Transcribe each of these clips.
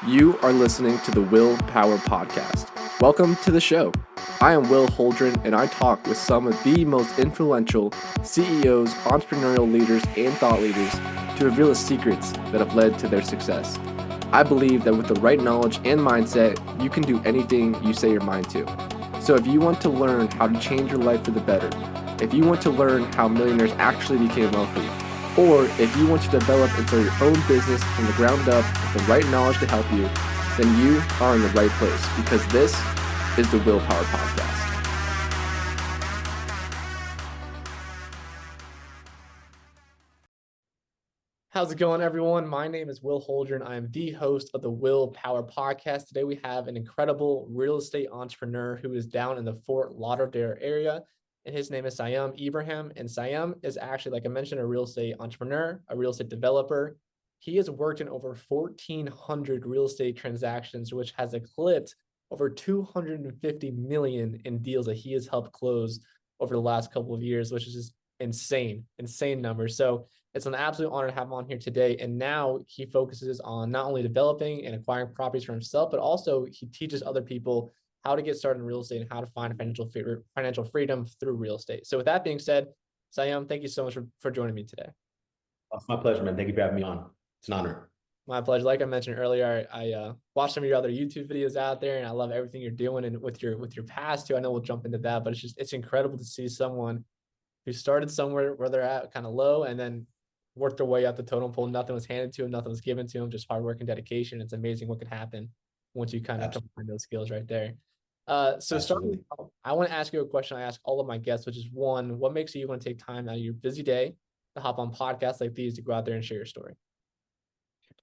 You are listening to the WillPower Podcast. Welcome to the show. I am Will Holdren, and I talk with some of the most influential CEOs, entrepreneurial leaders, and thought leaders to reveal the secrets that have led to their success. I believe that with the right knowledge and mindset, you can do anything you say your mind to. So if you want to learn how to change your life for the better, if you want to learn how millionaires actually became wealthy, or if you want to develop and start your own business from the ground up with the right knowledge to help you, then you are in the right place because this is the WillPower Podcast. How's it going, everyone? My name is Will Holdren. I am the host of the WillPower Podcast. Today, we have an incredible real estate entrepreneur who is down in the Fort Lauderdale area, and his name is Sayam Ibrahim. And Sayam is actually, like I mentioned, a real estate entrepreneur, a real estate developer. He has worked in over 1,400 real estate transactions, which has eclipsed over 250 million in deals that he has helped close over the last couple of years, which is just insane numbers. So it's an absolute honor to have him on here today. And now he focuses on not only developing and acquiring properties for himself, but also he teaches other people how to get started in real estate and how to find financial freedom through real estate. So with that being said, Sayam, thank you so much for joining me today. It's my pleasure, man. Thank you for having me on. It's an honor. My pleasure. Like I mentioned earlier, I watched some of your other YouTube videos out there, and I love everything you're doing and with your past too. I know we'll jump into that, but it's incredible to see someone who started somewhere where they're at kind of low and then worked their way up the totem pole. Nothing was handed to them, nothing was given to them, just hard work and dedication. It's amazing what could happen once you kind of combine those skills right there. Starting, I want to ask you a question I ask all of my guests, which is one, what makes you want to take time out of your busy day to hop on podcasts like these to go out there and share your story?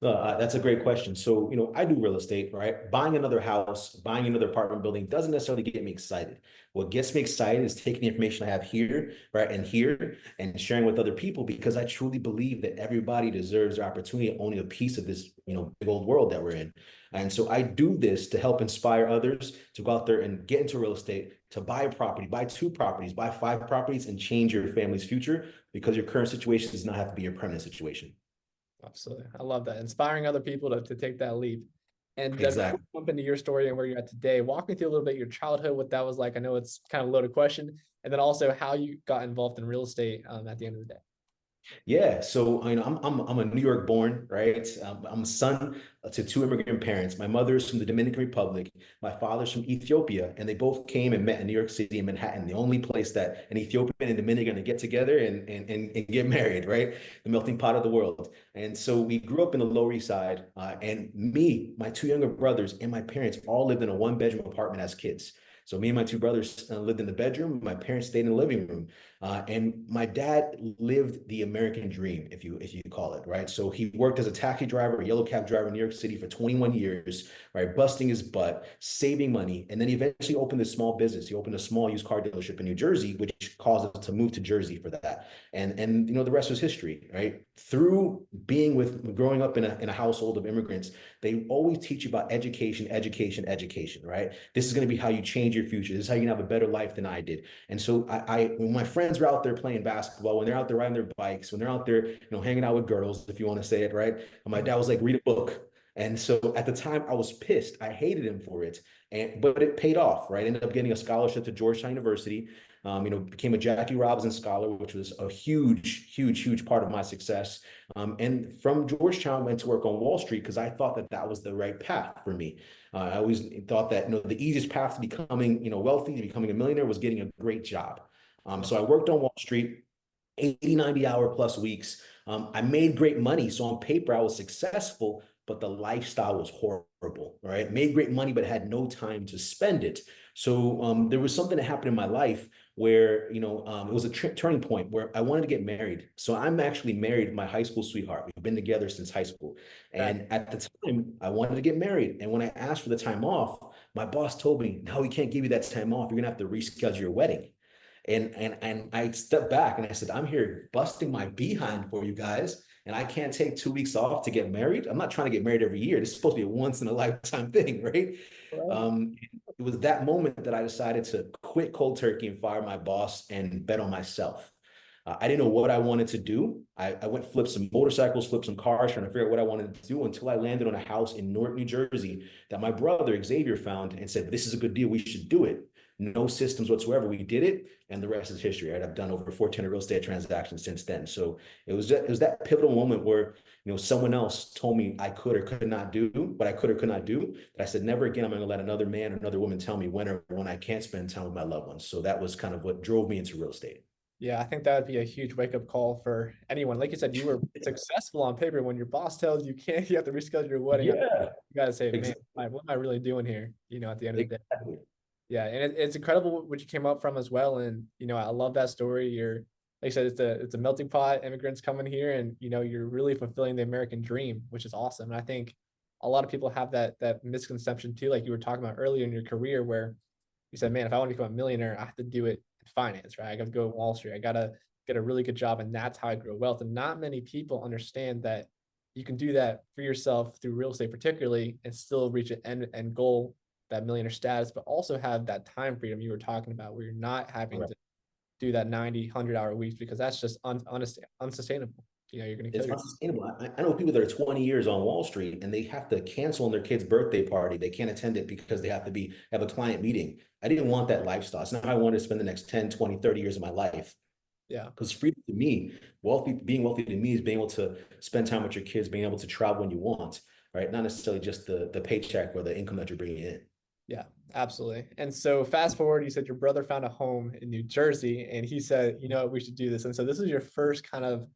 That's a great question. So, I do real estate, right? Buying another house, buying another apartment building doesn't necessarily get me excited. What gets me excited is taking the information I have here, right, and here, and sharing with other people because I truly believe that everybody deserves the opportunity of owning a piece of this, big old world that we're in. And so I do this to help inspire others to go out there and get into real estate, to buy a property, buy 2 properties, buy 5 properties, and change your family's future because your current situation does not have to be your permanent situation. Absolutely. I love that. Inspiring other people to take that leap. And exactly. Before we jump into your story and where you're at today, walk me through a little bit your childhood, what that was like. I know it's kind of a loaded question. And then also how you got involved in real estate at the end of the day. Yeah, so I'm a New York born, right? I'm a son to 2 immigrant parents. My mother's from the Dominican Republic. My father's from Ethiopia, and they both came and met in New York City in Manhattan, the only place that an Ethiopian and Dominican are going to get together and get married, right? The melting pot of the world. And so we grew up in the Lower East Side, and me, my 2 younger brothers, and my parents all lived in a 1-bedroom apartment as kids. So me and my 2 brothers lived in the bedroom. My parents stayed in the living room. And my dad lived the American dream, if you call it, right? So he worked as a taxi driver, a yellow cab driver in New York City for 21 years, right? Busting his butt, saving money. And then he eventually opened a small business. He opened a small used car dealership in New Jersey, which caused us to move to Jersey for that. And the rest was history, right? Through growing up in a household of immigrants, they always teach you about education, right? This is going to be how you change your future. This is how you can have a better life than I did. And so when my friends are out there playing basketball, when they're out there riding their bikes, when they're out there, hanging out with girls, if you want to say it, right? And my dad was like, read a book. And so at the time I was pissed. I hated him for it. But it paid off, right? I ended up getting a scholarship to Georgetown University, became a Jackie Robinson scholar, which was a huge part of my success. And from Georgetown, I went to work on Wall Street because I thought that was the right path for me. I always thought that, the easiest path to becoming, wealthy, to becoming a millionaire was getting a great job. So I worked on Wall Street, 80, 90-hour plus weeks. I made great money. So on paper, I was successful, but the lifestyle was horrible, right? Made great money, but had no time to spend it. So there was something that happened in my life where, it was a turning point where I wanted to get married. So I'm actually married to my high school sweetheart. We've been together since high school. And at the time, I wanted to get married. And when I asked for the time off, my boss told me, no, we can't give you that time off. You're going to have to reschedule your wedding. And I stepped back and I said, I'm here busting my behind for you guys, and I can't take 2 weeks off to get married. I'm not trying to get married every year. This is supposed to be a once in a lifetime thing, right? It was that moment that I decided to quit cold turkey and fire my boss and bet on myself. I didn't know what I wanted to do. I went flip some motorcycles, flip some cars, trying to figure out what I wanted to do until I landed on a house in Newark, New Jersey that my brother Xavier found and said, this is a good deal. We should do it. No systems whatsoever. We did it, and the rest is history. Right? I've done over 1,400 real estate transactions since then. So it was that pivotal moment where someone else told me I could or could not do what I could or could not do. That I said, never again. I'm going to let another man or another woman tell me when or when I can't spend time with my loved ones. So that was kind of what drove me into real estate. Yeah, I think that would be a huge wake up call for anyone. Like you said, you were successful on paper. When your boss tells you can't, you have to reschedule your wedding. Yeah, You got to say, man, exactly. what am I really doing here? At the end of the day. Exactly. Yeah, and it's incredible what you came up from as well. And I love that story. You're like I said, it's a melting pot. Immigrants coming here, and you're really fulfilling the American dream, which is awesome. And I think a lot of people have that misconception too, like you were talking about earlier in your career, where you said, man, if I want to become a millionaire, I have to do it in finance, right? I got to go to Wall Street. I got to get a really good job, and that's how I grow wealth. And not many people understand that you can do that for yourself through real estate, particularly, and still reach an end goal, that millionaire status, but also have that time freedom you were talking about, where you're not having to do that 90, 100-hour weeks, because that's just unsustainable. You're going to kill It's yourself. unsustainable. I know people that are 20 years on Wall Street and they have to cancel on their kid's birthday party. They can't attend it because they have a client meeting. I didn't want that lifestyle. It's not how I wanted to spend the next 10, 20, 30 years of my life. Yeah. Because freedom to me, being wealthy to me is being able to spend time with your kids, being able to travel when you want, right? Not necessarily just the paycheck or the income that you're bringing in. Yeah, absolutely. And so fast forward, you said your brother found a home in New Jersey and he said, we should do this. And so this is your first kind of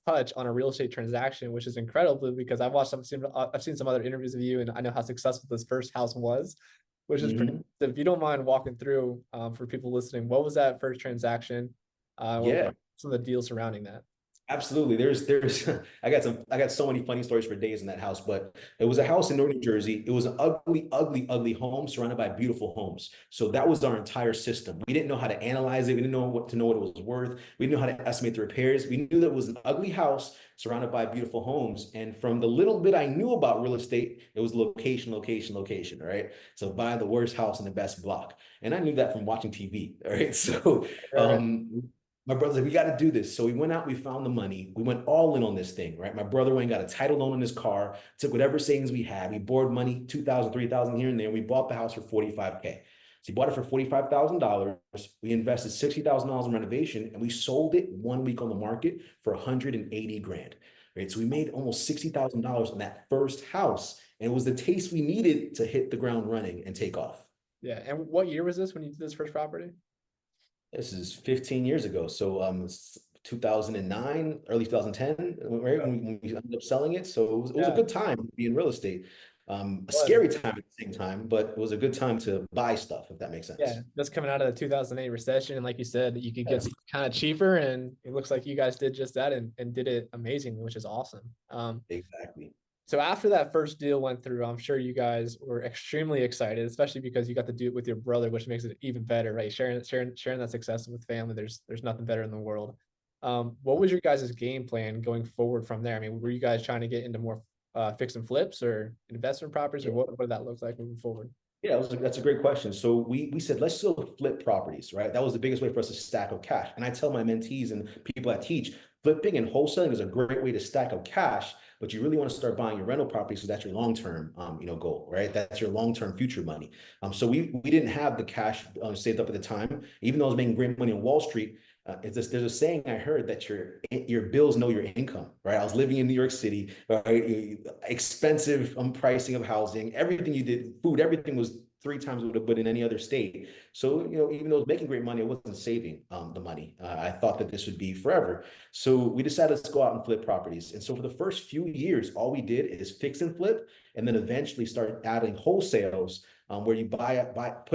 touch on a real estate transaction, which is incredible because I've seen some other interviews of you, and I know how successful this first house was, which is pretty. Mhm. If you don't mind walking through for people listening, what was that first transaction? What Yeah. were some of the deals surrounding that? Absolutely. There's I got so many funny stories for days in that house, but it was a house in Northern New Jersey. It was an ugly, ugly, ugly home surrounded by beautiful homes. So that was our entire system. We didn't know how to analyze it. We didn't know what it was worth. We didn't know how to estimate the repairs. We knew that it was an ugly house surrounded by beautiful homes. And from the little bit I knew about real estate, it was location, location, location, right? So buy the worst house in the best block. And I knew that from watching TV, all right? So Right. my brother's like, we got to do this. So we went out, we found the money. We went all in on this thing, right? My brother went and got a title loan on his car, took whatever savings we had. We borrowed money, 2,000, 3,000 here and there. We bought the house for 45K. So he bought it for $45,000. We invested $60,000 in renovation and we sold it 1 week on the market for 180 grand, right? So we made almost $60,000 on that first house. And it was the taste we needed to hit the ground running and take off. Yeah. And what year was this when you did this first property? This is 15 years ago. So 2009, early 2010, right? When we ended up selling it. So it was a Yeah. good time to be in real estate. A Was. scary time at the same time, but it was a good time to buy stuff, if that makes Yeah, sense. just coming out of the 2008 recession, and like you said, you could Yeah, get kind of cheaper, and it looks like you guys did just that and did it amazingly, which is awesome. exactly. So after that first deal went through, I'm sure you guys were extremely excited, especially because you got to do it with your brother, which makes it even better, right? Sharing that success with family. There's nothing better in the world. What was your guys' game plan going forward from there? I mean, were you guys trying to get into more fix and flips or investment properties, or what did that look like moving forward? Yeah, that's a great question. So we said let's still flip properties, right? That was the biggest way for us to stack up cash. And I tell my mentees and people I teach, flipping and wholesaling is a great way to stack up cash, but you really want to start buying your rental properties because that's your long-term goal, right? That's your long-term future money. So we didn't have the cash saved up at the time, even though I was making great money on Wall Street. There's a saying I heard that your bills know your income, right? I was living in New York City, right? Expensive pricing of housing, everything you did, food, everything was three times what it would in any other state. So, even though I was making great money, I wasn't saving the money. I thought that this would be forever. So we decided to go out and flip properties. And so for the first few years, all we did is fix and flip, and then eventually started adding wholesales where you put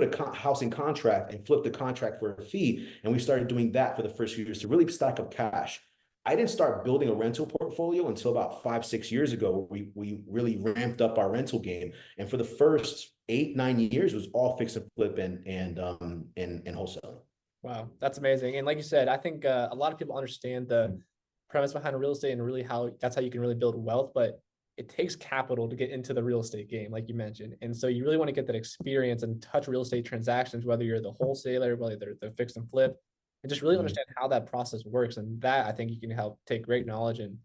a house in contract and flip the contract for a fee. And we started doing that for the first few years to really stack up cash. I didn't start building a rental portfolio until about 5, 6 years ago. We really ramped up our rental game. And for the first 8, 9 years, it was all fix and flip and wholesaling. Wow, that's amazing. And like you said, I think a lot of people understand the premise behind real estate and really how that's how you can really build wealth, but it takes capital to get into the real estate game, like you mentioned. And so you really want to get that experience and touch real estate transactions, whether you're the wholesaler, whether they're the fix and flip. and just really Mhm. understand how that process works. And that I think you can help take great knowledge and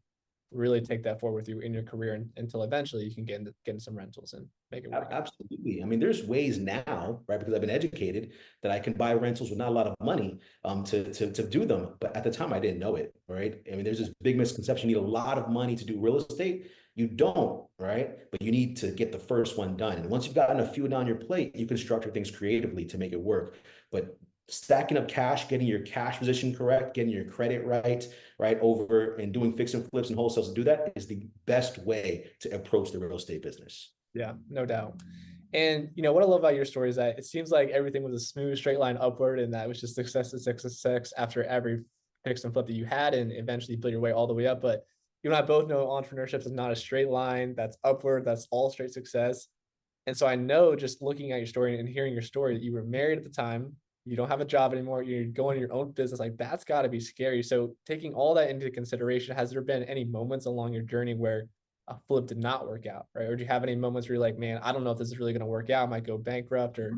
really take that forward with you in your career until eventually you can get into some rentals and make it work out. Absolutely. I mean, there's ways now, right? Because I've been educated that I can buy rentals with not a lot of money to do them. But at the time, I didn't know it, right? I mean, there's this big misconception. You need a lot of money to do real estate. You don't, right? But you need to get the first one done. And once you've gotten a few down your plate, you can structure things creatively to make it work. But stacking up cash, getting your cash position correct, getting your credit right over and doing fix and flips and wholesales to do that is the best way to approach the real estate business. Yeah, no doubt. And what I love about your story is that it seems like everything was a smooth straight line upward, and that was just success to success after every fix and flip that you had, and eventually you built your way all the way up. But you and I both know entrepreneurship is not a straight line that's upward, that's all straight success. And so I know, just looking at your story and hearing your story, that you were married at the time, you don't have a job anymore, you're going your own business, like that's got to be scary. So taking all that into consideration, has there been any moments along your journey where a flip did not work out, right? Or do you have any moments where you're like, man, I don't know if this is really going to work out, I might go bankrupt, or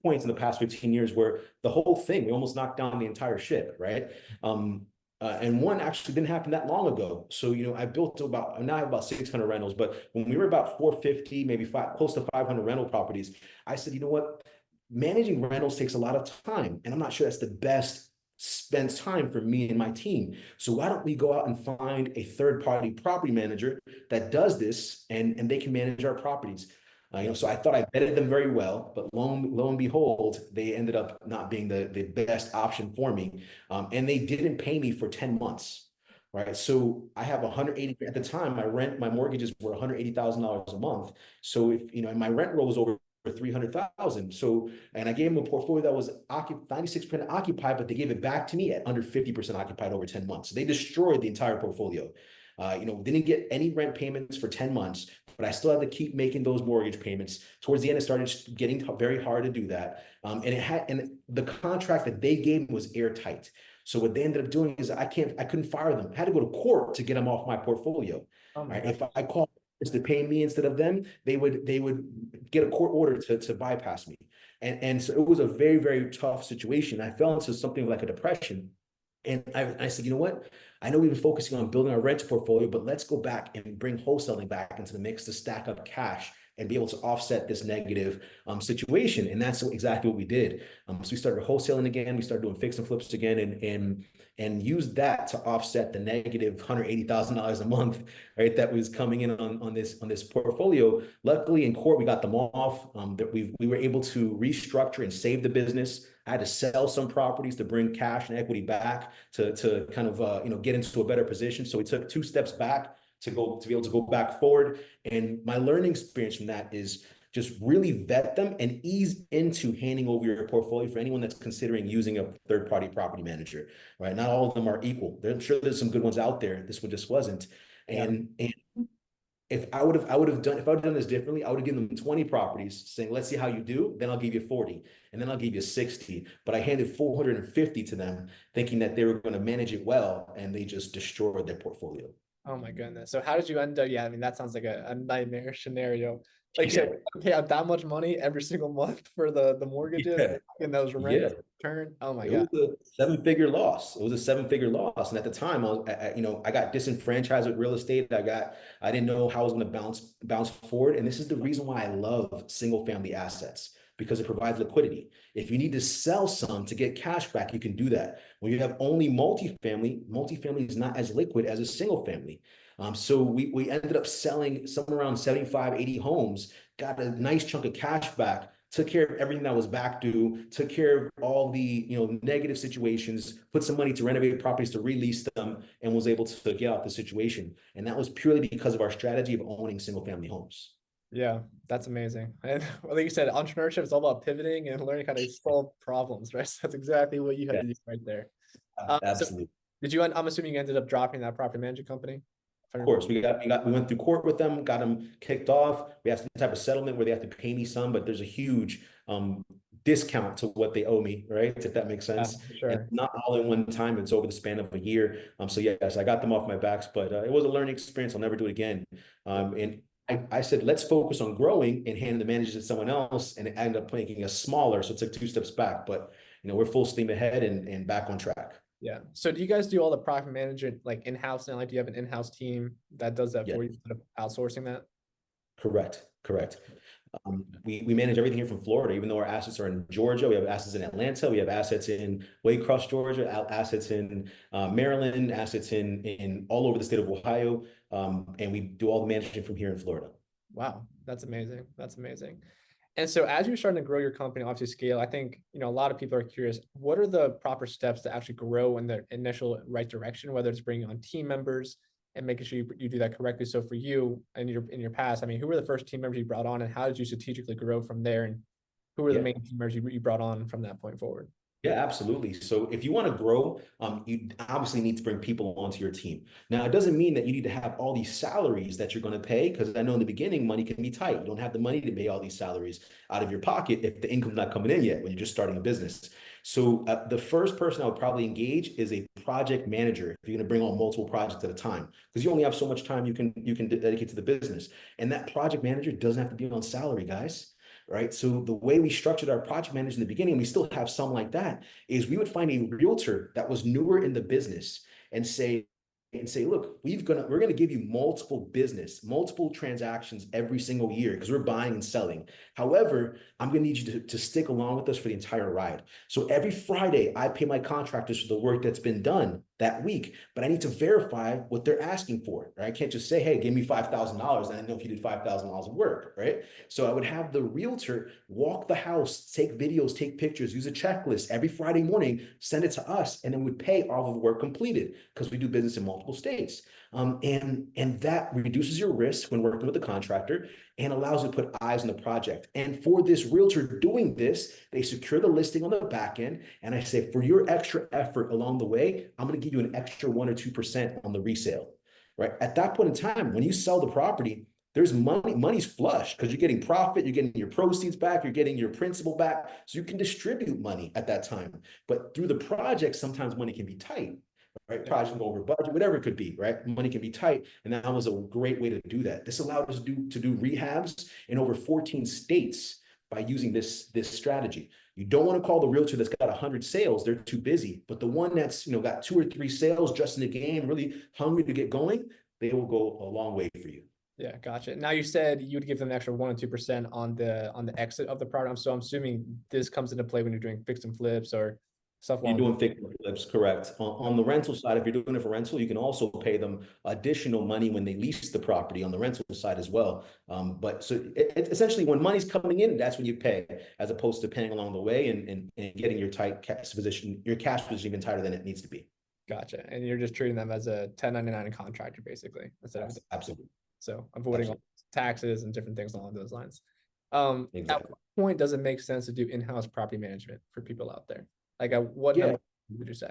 Points in the past 15 years where the whole thing, we almost knocked down the entire ship, right? And one actually didn't happen that long ago. So, I built about, now I have about 600 rentals, but when we were about 450, maybe close to 500 rental properties, I said, you know what? Managing rentals takes a lot of time, and I'm not sure that's the best spent time for me and my team. So why don't we go out and find a third party property manager that does this, and they can manage our properties. So I thought I vetted them very well, but lo and behold, they ended up not being the best option for me. And they didn't pay me for 10 months. Right. So I have 180 at the time, my mortgages were $180,000 a month. So if, and my rent roll was over 300,000. So, and I gave them a portfolio that was 96% occupied, but they gave it back to me at under 50% occupied over 10 months. So they destroyed the entire portfolio. Didn't get any rent payments for 10 months, but I still had to keep making those mortgage payments. Towards the end, it started getting very hard to do that. And the contract that they gave me was airtight. So what they ended up doing is I couldn't fire them. I had to go to court to get them off my portfolio. oh my Right. god. If I called to pay me instead of them, they would get a court order to bypass me. And so it was a very, very tough situation. I fell into something like a depression. And I said, you know what? I know we've been focusing on building our rent portfolio, but let's go back and bring wholesaling back into the mix to stack up cash and be able to offset this negative situation. And that's exactly what we did. So we started wholesaling again. We started doing fix and flips again, and used that to offset the negative $180,000 a month, right? That was coming in on this portfolio. Luckily, in court, we got them off. That we were able to restructure and save the business. I had to sell some properties to bring cash and equity back to kind of get into a better position. So we took 2 steps back to be able to go back forward. And my learning experience from that is just really vet them and ease into handing over your portfolio for anyone that's considering using a third-party property manager, right? Not all of them are equal. I'm sure there's some good ones out there. This one just wasn't. Yeah. And if I would have done this differently, I would have given them 20 properties saying, let's see how you do. Then I'll give you 40, and then I'll give you 60. But I handed 450 to them thinking that they were going to manage it well, and they just destroyed their portfolio. Oh my goodness. So how did you end up? Yeah, I mean, that sounds like a nightmare scenario. Like you Yeah. said, pay out that much money every single month for the mortgages Yeah. and those Yeah. rents return. Oh my It God. was a seven-figure loss. It was a seven-figure loss. And at the time, I got disenfranchised with real estate. I didn't know how I was going to bounce forward. And this is the reason why I love single-family assets, because it provides liquidity. If you need to sell some to get cash back, you can do that. When you have only multifamily is not as liquid as a single family. So we ended up selling somewhere around 75, 80 homes, got a nice chunk of cash back, took care of everything that was back due, took care of all the negative situations, put some money to renovate properties to release them, and was able to get out the situation. And that was purely because of our strategy of owning single family homes. Yeah, that's amazing. And like you said, entrepreneurship is all about pivoting and learning how to solve problems, right? So that's exactly what you had Yeah, to do right there. So absolutely. did you? I'm assuming you ended up dropping that property management company. If I Of remember. course, we went through court with them, got them kicked off. We have some type of settlement where they have to pay me some, but there's a huge discount to what they owe me, right? If that makes Yeah, sense. for And sure. not all in one time, it's over the span of a year. So yes, I got them off my backs, but it was a learning experience. I'll never do it again. And I said, let's focus on growing and handing the managers to someone else, and it ended up making us smaller. So it took 2 steps back. But we're full steam ahead and back on track. Yeah. So do you guys do all the property management like in-house now? Like, do you have an in-house team that does that Yeah, for you instead of outsourcing that? correct. We manage everything here from Florida, even though our assets are in Georgia. We have assets in Atlanta. We have assets in Waycross, Georgia, assets in Maryland, assets in all over the state of Ohio. And we do all the management from here in Florida. Wow, that's amazing. That's amazing. And so as you're starting to grow your company, obviously scale, I think, a lot of people are curious, what are the proper steps to actually grow in the initial right direction, whether it's bringing on team members and making sure you do that correctly. So for you and in your past, I mean, who were the first team members you brought on and how did you strategically grow from there? And who were the Yeah. main team members you brought on from that point forward? Yeah, absolutely. So if you want to grow, you obviously need to bring people onto your team. Now, it doesn't mean that you need to have all these salaries that you're going to pay, because I know in the beginning, money can be tight. You don't have the money to pay all these salaries out of your pocket if the income's not coming in yet when you're just starting a business. So the first person I would probably engage is a project manager if you're going to bring on multiple projects at a time, because you only have so much time you can dedicate to the business. And that project manager doesn't have to be on salary, guys. Right. So the way we structured our project managers in the beginning, we still have some like that, is we would find a realtor that was newer in the business and say, look, we're gonna give you multiple transactions every single year because we're buying and selling. However, I'm gonna need you to stick along with us for the entire ride. So every Friday, I pay my contractors for the work that's been done that week, but I need to verify what they're asking for. Right? I can't just say, hey, give me $5,000 and I know if you did $5,000 of work, right? So I would have the realtor walk the house, take videos, take pictures, use a checklist every Friday morning, send it to us, and then we'd pay all of the work completed because we do business in multiple states. And that reduces your risk when working with the contractor and allows you to put eyes on the project. And for this realtor doing this, they secure the listing on the back end. And I say, for your extra effort along the way, I'm going to give you an extra 1 or 2% on the resale. Right? At that point in time, when you sell the property, there's money's flush because you're getting profit, you're getting your proceeds back, you're getting your principal back. So you can distribute money at that time. But through the project, sometimes money can be tight. Right, project over budget, whatever it could be, right? Money can be tight, and that was a great way to do that. This allowed us to do rehabs in over 14 states by using this strategy. You don't want to call the realtor that's got 100 sales; they're too busy. But the one that's got 2 or 3 sales just in the game, really hungry to get going, they will go a long way for you. Yeah, gotcha. Now you said you'd give them an extra 1 or 2% on the exit of the program. So I'm assuming this comes into play when you're doing fix and flips or stuff You're along doing fix and flips, correct. On the rental side, if you're doing it for rental, you can also pay them additional money when they lease the property on the rental side as well. But so essentially, when money's coming in, that's when you pay, as opposed to paying along the way and getting your cash position even tighter than it needs to be. Gotcha. And you're just treating them as a 1099 contractor, basically, instead of Absolutely. so avoiding taxes and different things along those lines. Exactly. At what point does it make sense to do in-house property management for people out there? Like, at what Yeah. number would you say?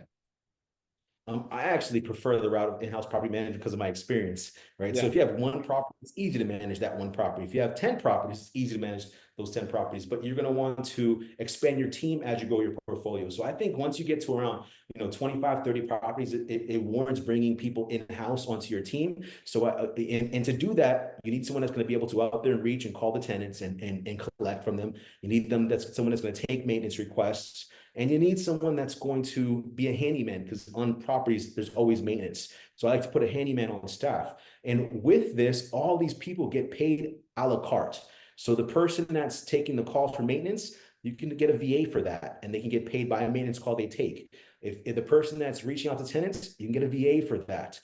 I actually prefer the route of in-house property management because of my experience, right? Yeah. So if you have one property, it's easy to manage that one property. If you have 10 properties, it's easy to manage those 10 properties, but you're going to want to expand your team as you grow your portfolio. So I think once you get to around, 25, 30 properties, it warrants bringing people in-house onto your team. So, and to do that, you need someone that's going to be able to go out there and reach and call the tenants and collect from them. You need someone that's going to take maintenance requests. And you need someone that's going to be a handyman because on properties, there's always maintenance. So I like to put a handyman on staff. And with this, all these people get paid a la carte. So the person that's taking the calls for maintenance, you can get a VA for that, and they can get paid by a maintenance call they take. If the person that's reaching out to tenants, you can get a VA for that.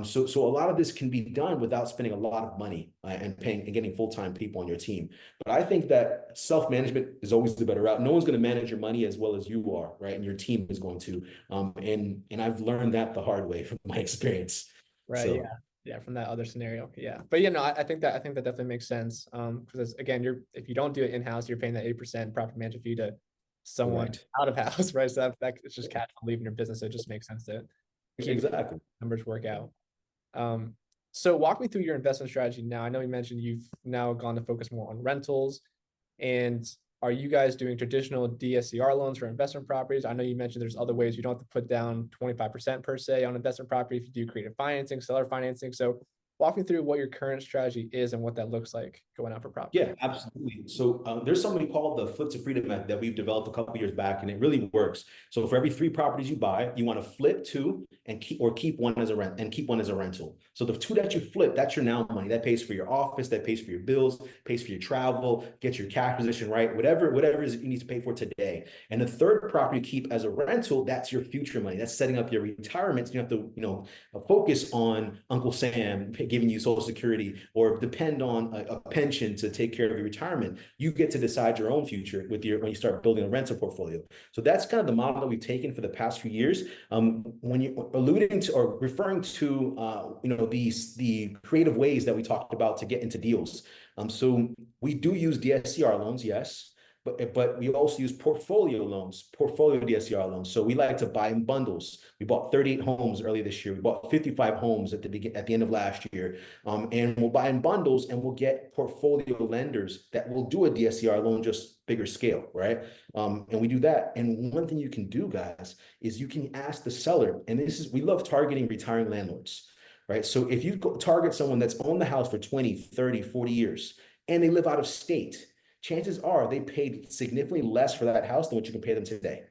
So a lot of this can be done without spending a lot of money and paying and getting full-time people on your team. But I think that self-management is always the better route. No one's going to manage your money as well as you are, right? And your team is going to. And I've learned that the hard way from my experience. Right. So, Yeah. From that other scenario. Yeah. But I think that definitely makes sense. Because again, if you don't do it in-house, you're paying that 8% property management fee to someone out of house, right? So that it's just cash from leaving your business. So it just makes sense to keep exactly. numbers work out. So walk me through your investment strategy now. I know you mentioned you've now gone to focus more on rentals. And are you guys doing traditional DSCR loans for investment properties? I know you mentioned there's other ways you don't have to put down 25% per se on investment property if you do creative financing, seller financing. So Walk me through what your current strategy is and what that looks like going out for property. Yeah, absolutely. So there's something called the flip to freedom method that we've developed a couple of years back, and it really works. So for every three properties you buy, you want to flip two and keep one as a rent and keep one as a rental. So the two that you flip, that's your now money. That pays for your office, that pays for your bills, pays for your travel, get your cash position right, whatever it is you need to pay for today. And the third property you keep as a rental, that's your future money. That's setting up your retirement. So you have to, focus on Uncle Sam giving you Social Security or depend on a pension to take care of your retirement. You get to decide your own future when you start building a rental portfolio. So that's kind of the model that we've taken for the past few years. When you're alluding to or referring to the creative ways that we talked about to get into deals. So we do use DSCR loans, yes. But we also use portfolio DSCR loans. So we like to buy in bundles. We bought 38 homes earlier this year. We bought 55 homes at the end of last year. And we'll buy in bundles and we'll get portfolio lenders that will do a DSCR loan, just bigger scale, right? And we do that. And one thing you can do, guys, is you can ask the seller, and we love targeting retiring landlords, right? So if you target someone that's owned the house for 20, 30, 40 years, and they live out of state, chances are they paid significantly less for that house than what you can pay them today.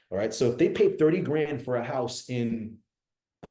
All right. So if they paid 30 grand for a house in,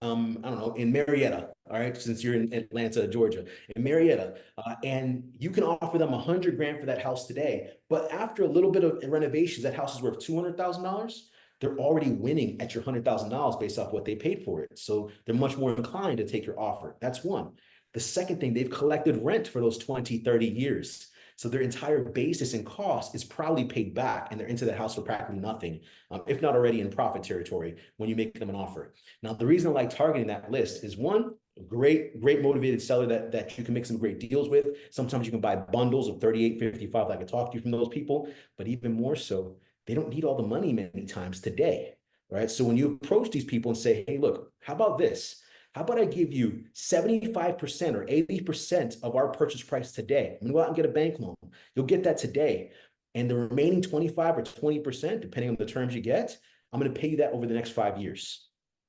I don't know, in Marietta, all right, since you're in Atlanta, Georgia, in Marietta, and you can offer them 100 grand for that house today, but after a little bit of renovations, that house is worth $200,000. They're already winning at your $100,000 based off what they paid for it. So they're much more inclined to take your offer. That's one. The second thing, they've collected rent for those 20, 30 years. So their entire basis and cost is probably paid back, and they're into the house for practically nothing, if not already in profit territory when you make them an offer. Now, the reason I like targeting that list is one, great motivated seller that you can make some great deals with. Sometimes you can buy bundles of 38, 55, like I talked to you from those people, but even more so, they don't need all the money many times today, right? So when you approach these people and say, hey, look, how about this? How about I give you 75% or 80% of our purchase price today? I'm gonna go out and get a bank loan. You'll get that today. And the remaining 25 or 20%, depending on the terms you get, I'm gonna pay you that over the next 5 years.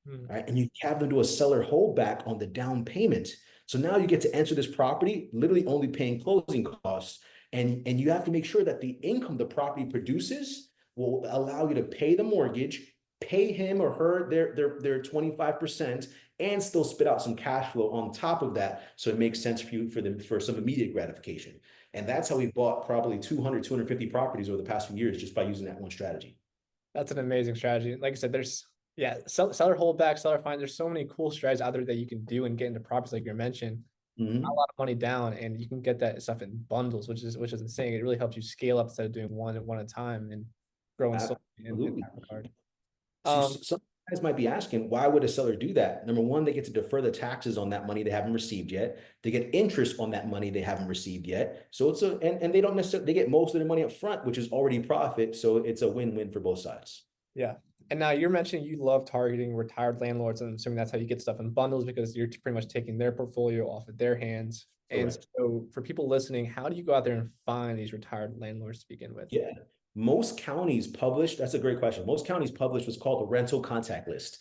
All right. And you have them do a seller holdback on the down payment. So now you get to enter this property, literally only paying closing costs. And you have to make sure that the income the property produces will allow you to pay the mortgage, pay him or her their 25%, and still spit out some cash flow on top of that. So it makes sense for you for some immediate gratification. And that's how we've bought probably 200, 250 properties over the past few years just by using that one strategy. That's an amazing strategy. Like I said, seller holdback, seller fine. There's so many cool strategies out there that you can do and get into properties like you mentioned. A lot of money down, and you can get that stuff in bundles, which is insane. It really helps you scale up instead of doing one at a time and growing slowly in that regard. So some guys might be asking, why would a seller do that? Number one, they get to defer the taxes on that money they haven't received yet. They get interest on that money they haven't received yet. So and they don't necessarily, they get most of their money up front, which is already profit. So it's a win-win for both sides. Yeah. And now you're mentioning you love targeting retired landlords, and I'm assuming that's how you get stuff in bundles because you're pretty much taking their portfolio off of their hands. And so for people listening, how do you go out there and find these retired landlords to begin with? Yeah. Most counties publish, that's a great question. Most counties publish what's called a rental contact list.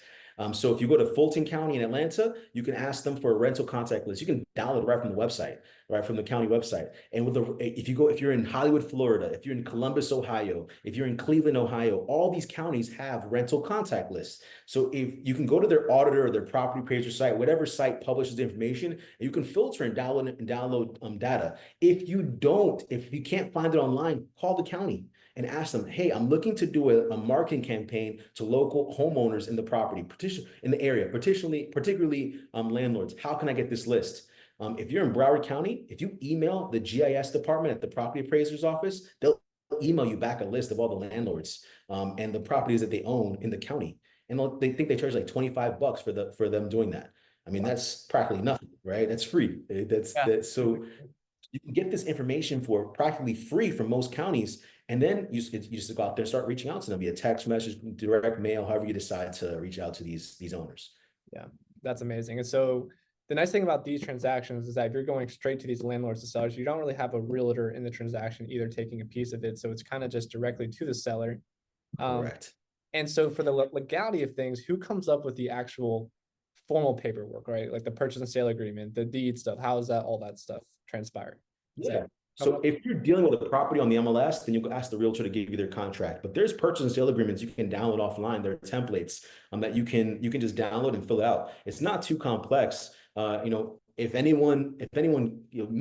So if you go to Fulton County in Atlanta, you can ask them for a rental contact list. You can download it right from the website, right from the county website. And if you're in Hollywood, Florida, if you're in Columbus, Ohio, if you're in Cleveland, Ohio, all these counties have rental contact lists. So if you can go to their auditor or their property appraiser site, whatever site publishes the information, and you can filter and download data. If you can't find it online, call the county and ask them, hey, I'm looking to do a marketing campaign to local homeowners in the property, in the area, particularly landlords. How can I get this list? If you're in Broward County, if you email the GIS department at the property appraiser's office, they'll email you back a list of all the landlords and the properties that they own in the county. And they think they charge like $25 for them doing that. I mean, that's practically nothing, right? That's free. So you can get this information for practically free from most counties. And then you just go out there and start reaching out to them via text message, direct mail, however you decide to reach out to these owners. Yeah, that's amazing. And so the nice thing about these transactions is that if you're going straight to these landlords and sellers, you don't really have a realtor in the transaction either taking a piece of it. So it's kind of just directly to the seller. Correct. And so for the legality of things, who comes up with the actual formal paperwork, right? Like the purchase and sale agreement, the deed stuff. How does that all that stuff transpire? Is Yeah. that coming So up? if you're dealing with a property on the MLS, then you can ask the realtor to give you their contract. But there's purchase and sale agreements you can download offline. There are templates that you can just download and fill out. It's not too complex. If anyone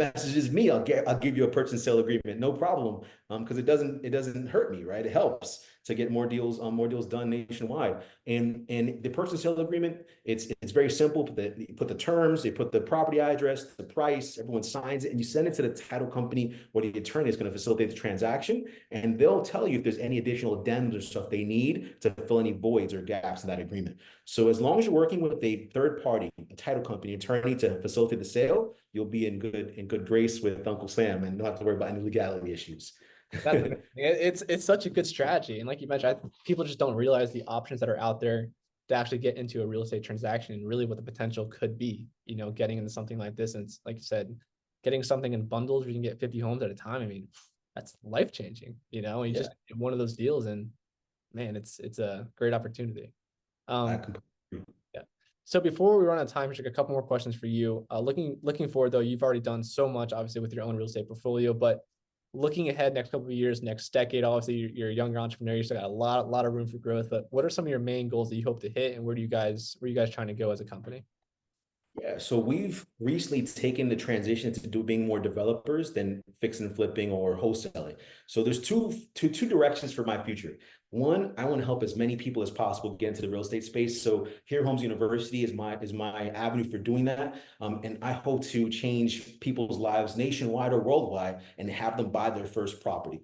messages me, I'll give you a purchase and sale agreement, no problem. Because it doesn't hurt me, right? It helps to get more deals done nationwide. And the purchase and sale agreement, it's very simple. You put the terms, they put the property address, the price, everyone signs it, and you send it to the title company or the attorney is going to facilitate the transaction, and they'll tell you if there's any additional addendums or stuff they need to fill any voids or gaps in that agreement. So as long as you're working with a third party, a title company, attorney to facilitate the sale, you'll be in good grace with Uncle Sam and not have to worry about any legality issues. That's amazing. It's such a good strategy, and like you mentioned, people just don't realize the options that are out there to actually get into a real estate transaction and really what the potential could be. Getting into something like this, and it's, like you said, getting something in bundles where you can get 50 homes at a time. I mean, that's life changing. You Yeah, just get one of those deals, and man, it's a great opportunity. I Um, completely agree. yeah. So before we run out of time, just a couple more questions for you. Looking forward though, you've already done so much, obviously, with your own real estate portfolio, but looking ahead next couple of years, next decade, obviously you're a younger entrepreneur, you still got a lot of room for growth. But what are some of your main goals that you hope to hit, and where are you guys trying to go as a company? Yeah, so we've recently taken the transition to being more developers than fix and flipping or wholesaling. So there's two directions for my future. One, I want to help as many people as possible get into the real estate space. So here, Holmes University is my avenue for doing that, and I hope to change people's lives nationwide or worldwide and have them buy their first property.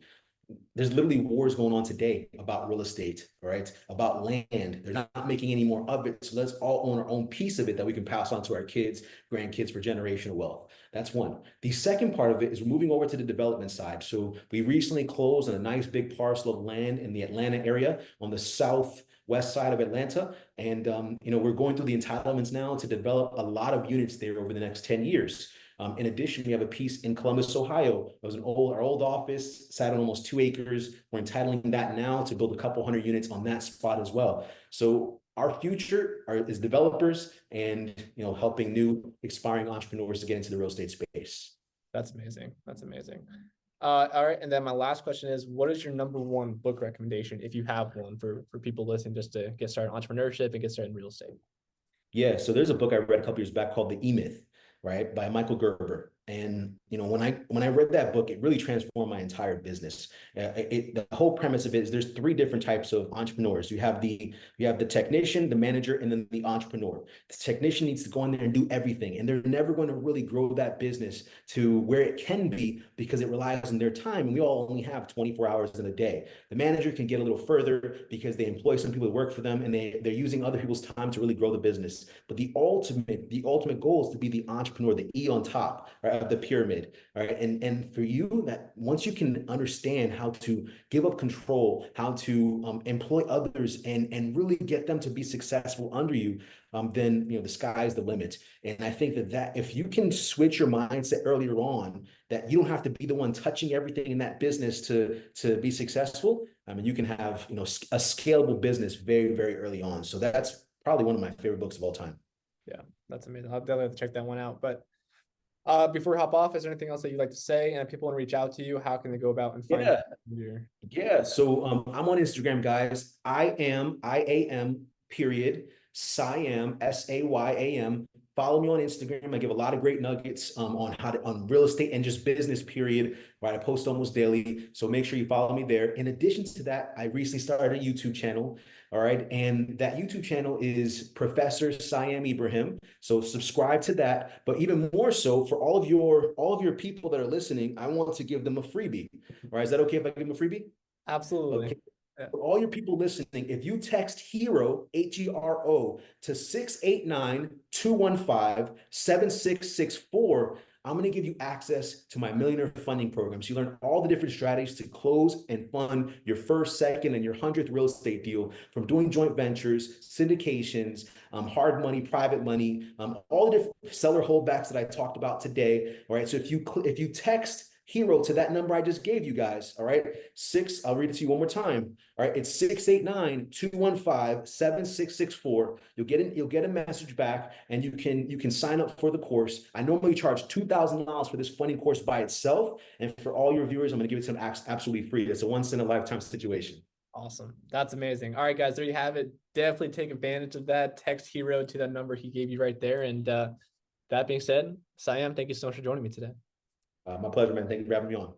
There's literally wars going on today about real estate, right? About land. They're not making any more of it. So let's all own our own piece of it that we can pass on to our kids, grandkids for generational wealth. That's one. The second part of it is moving over to the development side. So we recently closed on a nice big parcel of land in the Atlanta area on the southwest side of Atlanta. And we're going through the entitlements now to develop a lot of units there over the next 10 years. In addition, we have a piece in Columbus, Ohio. It was our old office, sat on almost 2 acres. We're entitling that now to build a couple hundred units on that spot as well. So our future is developers and helping new aspiring entrepreneurs to get into the real estate space. That's amazing. That's amazing. All right, and then my last question is, what is your number one book recommendation, if you have one, for people listening, just to get started in entrepreneurship and get started in real estate? Yeah, so there's a book I read a couple years back called The E-Myth, right, by Michael Gerber. And when I read that book, it really transformed my entire business. The whole premise of it is there's three different types of entrepreneurs. You have the technician, the manager, and then the entrepreneur. The technician needs to go in there and do everything, and they're never going to really grow that business to where it can be because it relies on their time, and we all only have 24 hours in a day. The manager can get a little further because they employ some people to work for them, and they're using other people's time to really grow the business. But the ultimate goal is to be the entrepreneur, the E on top, right, of the pyramid. All right. And for you, that once you can understand how to give up control, how to employ others and really get them to be successful under you, then the sky is the limit. And I think that if you can switch your mindset earlier on, that you don't have to be the one touching everything in that business to be successful. I mean, you can have a scalable business very, very early on. So that's probably one of my favorite books of all time. Yeah, that's amazing. I'll definitely have to check that one out. But before we hop off, is there anything else that you'd like to say? And if people want to reach out to you, how can they go about and find Yeah. your? Yeah, so I'm on Instagram, guys. I am period Sayam Sayam. Follow me on Instagram. I give a lot of great nuggets on real estate and just business, period. Right, I post almost daily, so make sure you follow me there. In addition to that, I recently started a YouTube channel. All right, and that YouTube channel is Professor Sayam Ibrahim. So subscribe to that. But even more so, for all of your people that are listening, I want to give them a freebie. All right, is that okay if I give them a freebie? Absolutely. Okay. Yeah. For all your people listening, if you text HERO, HERO, to 689-215-7664, I'm going to give you access to my Millionaire Funding Program. So you learn all the different strategies to close and fund your first, second, and your 100th real estate deal, from doing joint ventures, syndications, hard money, private money, all the different seller holdbacks that I talked about today. All right. So if you text Hero to that number I just gave you guys. All right. I'll read it to you one more time. All right. It's 689-215-7664. You'll get a message back, and you can sign up for the course. I normally charge $2,000 for this funding course by itself. And for all your viewers, I'm going to give it to them absolutely free. It's a once in a lifetime situation. Awesome. That's amazing. All right, guys, there you have it. Definitely take advantage of that. Text Hero to that number he gave you right there. And that being said, Sayam, thank you so much for joining me today. My pleasure, man. Thank you for having me on.